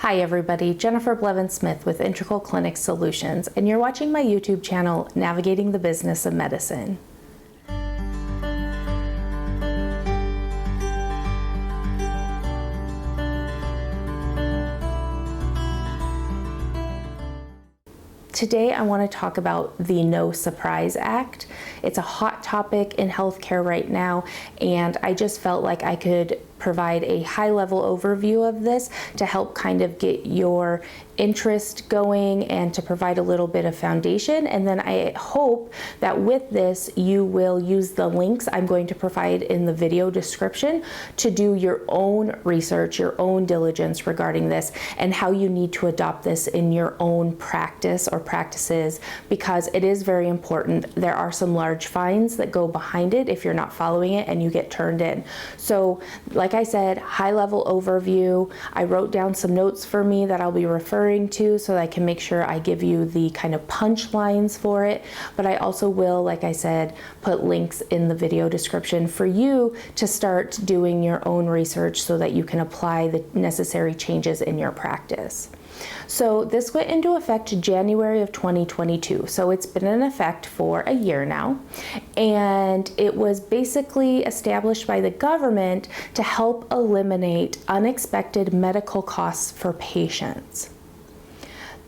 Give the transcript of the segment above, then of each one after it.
Hi everybody, Jennifer Blevin-Smith with Integral Clinic Solutions, and you're watching my YouTube channel, Navigating the Business of Medicine. Today I want to talk about the No Surprise Act. It's a hot topic in healthcare right now, and I just felt like I could provide a high-level overview of this to help kind of get your interest going and to provide a little bit of foundation. And then I hope that with this you will use the links I'm going to provide in the video description to do your own research, your own diligence regarding this, and how you need to adopt this in your own practice or practices, because it is very important. There are some large fines that go behind it if you're not following it and you get turned in. So like I said, high-level overview. I wrote down some notes for me that I'll be referring to so that I can make sure I give you the kind of punchlines for it. But I also will, like I said, put links in the video description for you to start doing your own research so that you can apply the necessary changes in your practice. So this went into effect January of 2022. So it's been in effect for a year now. And it was basically established by the government to help eliminate unexpected medical costs for patients.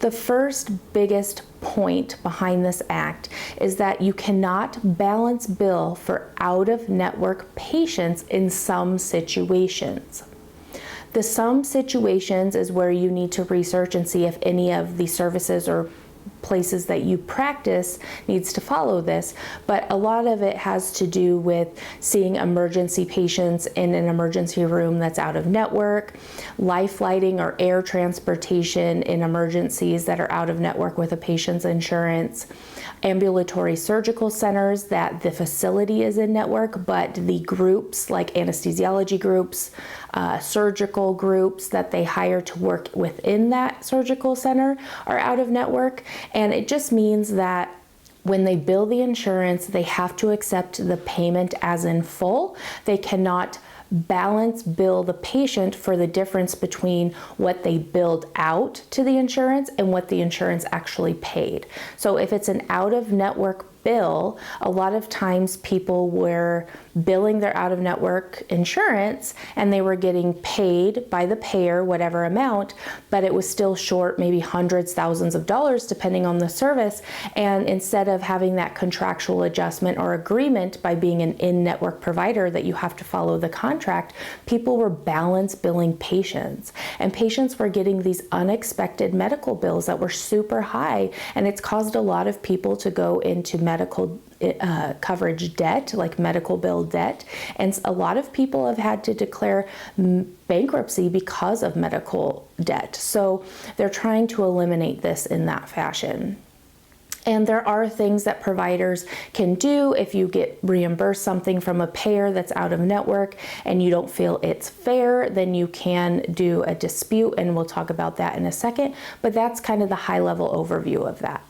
The first biggest point behind this act is that you cannot balance bill for out-of-network patients in some situations. The some situations is where you need to research and see if any of the services or places that you practice needs to follow this, but a lot of it has to do with seeing emergency patients in an emergency room that's out of network, life lighting or air transportation in emergencies that are out of network with a patient's insurance, ambulatory surgical centers that the facility is in network, but the groups like anesthesiology groups, surgical groups that they hire to work within that surgical center are out of network. And it just means that when they bill the insurance, they have to accept the payment as in full. They cannot balance bill the patient for the difference between what they billed out to the insurance and what the insurance actually paid. So if it's an out-of-network bill, a lot of times people were billing their out-of-network insurance and they were getting paid by the payer whatever amount, but it was still short maybe hundreds, thousands of dollars depending on the service. And instead of having that contractual adjustment or agreement by being an in-network provider that you have to follow the contract, people were balance billing patients, and patients were getting these unexpected medical bills that were super high, and it's caused a lot of people to go into medical coverage debt, like medical bill debt, and a lot of people have had to declare bankruptcy because of medical debt. So they're trying to eliminate this in that fashion. And there are things that providers can do if you get reimbursed something from a payer that's out of network and you don't feel it's fair, then you can do a dispute, and we'll talk about that in a second, but that's kind of the high-level overview of that.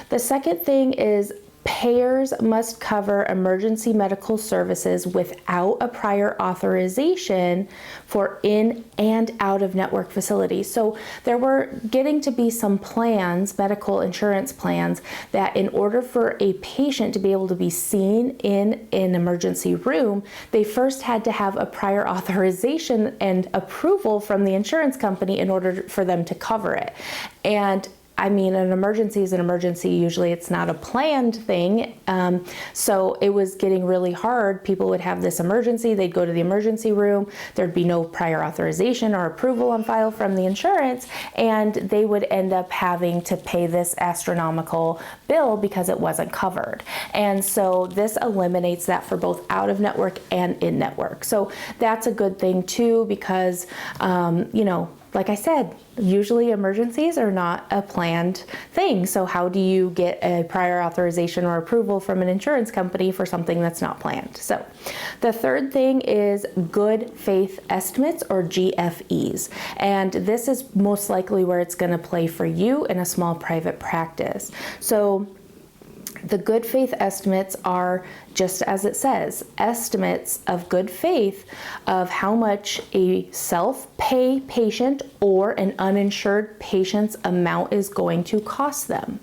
The second thing is payers must cover emergency medical services without a prior authorization for in and out of network facilities. So there were getting to be some plans, medical insurance plans, that in order for a patient to be able to be seen in an emergency room, they first had to have a prior authorization and approval from the insurance company in order for them to cover it. And I mean, an emergency is an emergency. Usually it's not a planned thing. So it was getting really hard. People would have this emergency. They'd go to the emergency room. There'd be no prior authorization or approval on file from the insurance. And they would end up having to pay this astronomical bill because it wasn't covered. And so this eliminates that for both out of network and in network. So that's a good thing too, because, you know, like I said, usually emergencies are not a planned thing. So how do you get a prior authorization or approval from an insurance company for something that's not planned? So the third thing is good faith estimates, or GFEs. And this is most likely where it's going to play for you in a small private practice. So The good faith estimates are, just as it says, estimates of good faith of how much a self-pay patient or an uninsured patient's amount is going to cost them.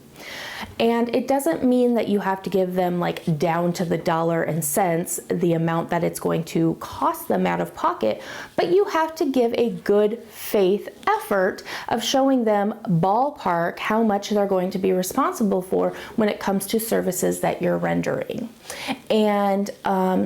And it doesn't mean that you have to give them like down to the dollar and cents the amount that it's going to cost them out of pocket, but you have to give a good faith effort of showing them ballpark how much they're going to be responsible for when it comes to services that you're rendering. And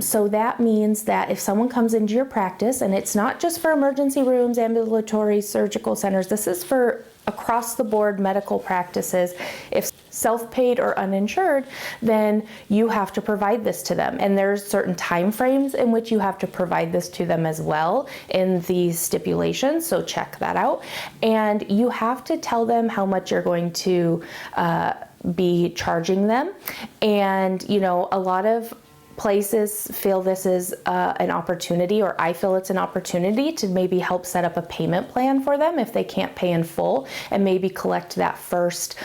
so that means that if someone comes into your practice, and it's not just for emergency rooms, ambulatory surgical centers, this is for across the board medical practices. If self-paid or uninsured, then you have to provide this to them. And there's certain time frames in which you have to provide this to them as well in these stipulations, so check that out. And you have to tell them how much you're going to be charging them. And, you know, a lot of places feel this is an opportunity, or I feel it's an opportunity to maybe help set up a payment plan for them if they can't pay in full, and maybe collect that first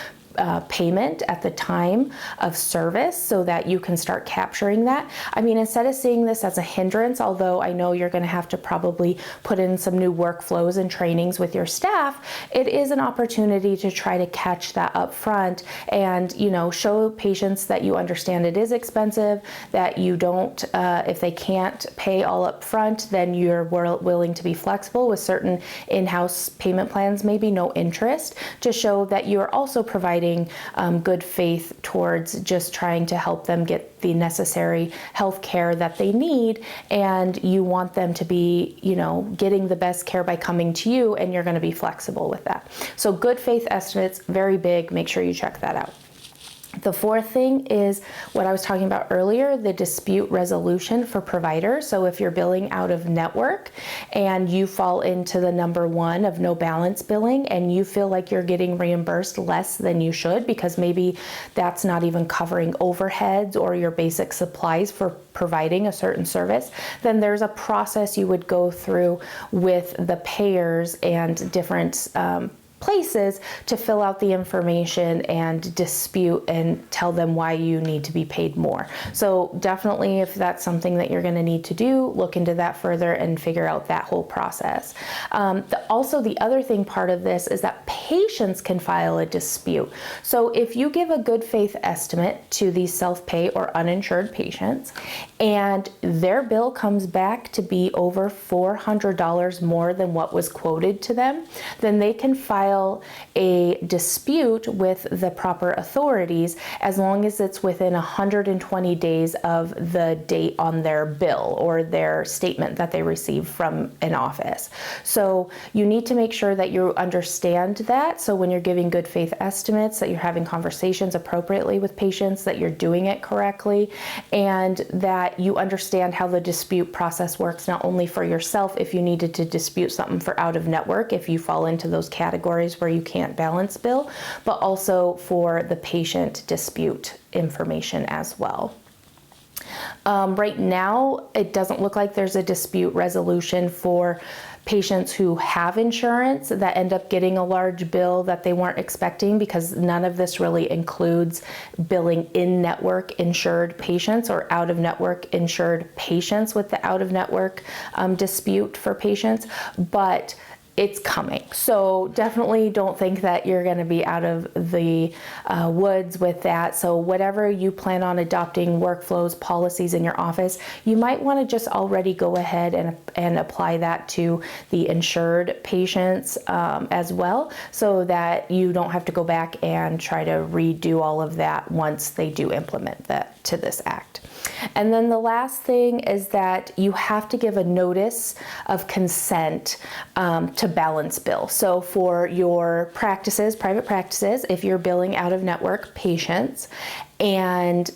payment at the time of service so that you can start capturing that. I mean, instead of seeing this as a hindrance, although I know you're going to have to probably put in some new workflows and trainings with your staff, it is an opportunity to try to catch that up front and, you know, show patients that you understand it is expensive, that you don't, if they can't pay all up front, then you're willing to be flexible with certain in-house payment plans, maybe no interest, to show that you're also providing good faith towards just trying to help them get the necessary health care that they need, and you want them to be, you know, getting the best care by coming to you, and you're going to be flexible with that. So good faith estimates, very big. Make sure you check that out. The fourth thing is what I was talking about earlier, the dispute resolution for providers. So if you're billing out of network and you fall into the number one of no balance billing, and you feel like you're getting reimbursed less than you should because maybe that's not even covering overheads or your basic supplies for providing a certain service, then there's a process you would go through with the payers and different places to fill out the information and dispute and tell them why you need to be paid more. So definitely, if that's something that you're going to need to do, look into that further and figure out that whole process. Also, the other thing part of this is that patients can file a dispute. So if you give a good faith estimate to these self-pay or uninsured patients and their bill comes back to be over $400 more than what was quoted to them, then they can file a dispute with the proper authorities as long as it's within 120 days of the date on their bill or their statement that they received from an office. So you need to make sure that you understand that. So when you're giving good faith estimates, that you're having conversations appropriately with patients, that you're doing it correctly, and that you understand how the dispute process works, not only for yourself if you needed to dispute something for out of network, if you fall into those categories where you can't balance bill, but also for the patient dispute information as well. Right now, it doesn't look like there's a dispute resolution for patients who have insurance that end up getting a large bill that they weren't expecting, because none of this really includes billing in-network insured patients or out-of-network insured patients with the out-of-network dispute for patients, but it's coming. So definitely don't think that you're going to be out of the woods with that. So whatever you plan on adopting workflows, policies in your office, you might want to just already go ahead and apply that to the insured patients as well, so that you don't have to go back and try to redo all of that once they do implement that to this act. And then the last thing is that you have to give a notice of consent to balance bill. So for your practices, private practices, if you're billing out of network patients and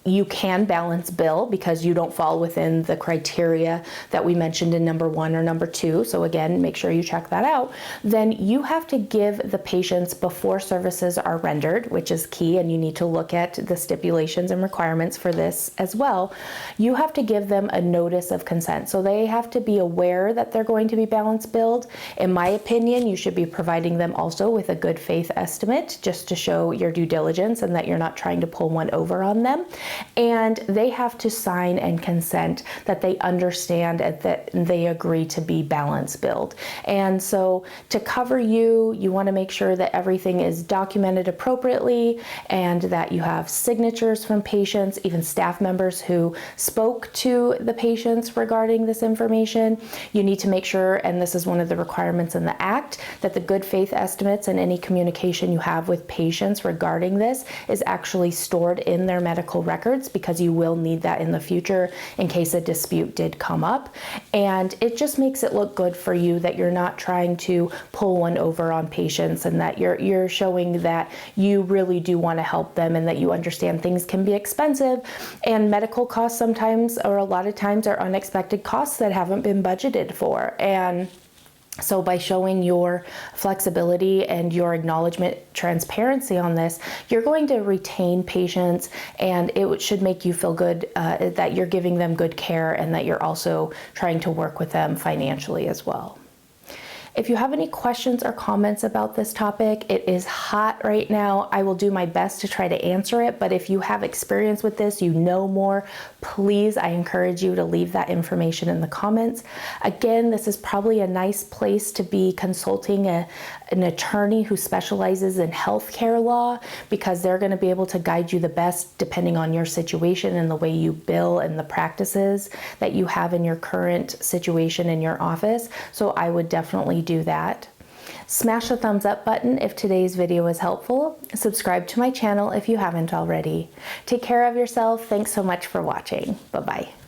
you can balance bill because you don't fall within the criteria that we mentioned in number 1 or number 2. So again, make sure you check that out. Then you have to give the patients before services are rendered, which is key, and you need to look at the stipulations and requirements for this as well. You have to give them a notice of consent. So they have to be aware that they're going to be balance billed. In my opinion, you should be providing them also with a good faith estimate just to show your due diligence and that you're not trying to pull one over on them. And they have to sign and consent that they understand and that they agree to be balance billed. And so to cover you, you want to make sure that everything is documented appropriately and that you have signatures from patients, even staff members who spoke to the patients regarding this information. You need to make sure, and this is one of the requirements in the Act, that the good faith estimates and any communication you have with patients regarding this is actually stored in their medical records, because you will need that in the future in case a dispute did come up. And it just makes it look good for you that you're not trying to pull one over on patients, and that you're showing that you really do want to help them and that you understand things can be expensive, and medical costs sometimes, or a lot of times, are unexpected costs that haven't been budgeted for. And so by showing your flexibility and your acknowledgement, transparency on this, you're going to retain patients, and it should make you feel good that you're giving them good care and that you're also trying to work with them financially as well. If you have any questions or comments about this topic, it is hot right now. I will do my best to try to answer it, but if you have experience with this, you know more, please, I encourage you to leave that information in the comments. Again, this is probably a nice place to be consulting an attorney who specializes in healthcare law, because they're going to be able to guide you the best depending on your situation and the way you bill and the practices that you have in your current situation in your office. So I would definitely do that. Smash the thumbs up button if today's video was helpful. Subscribe to my channel if you haven't already. Take care of yourself. Thanks so much for watching. Bye-bye.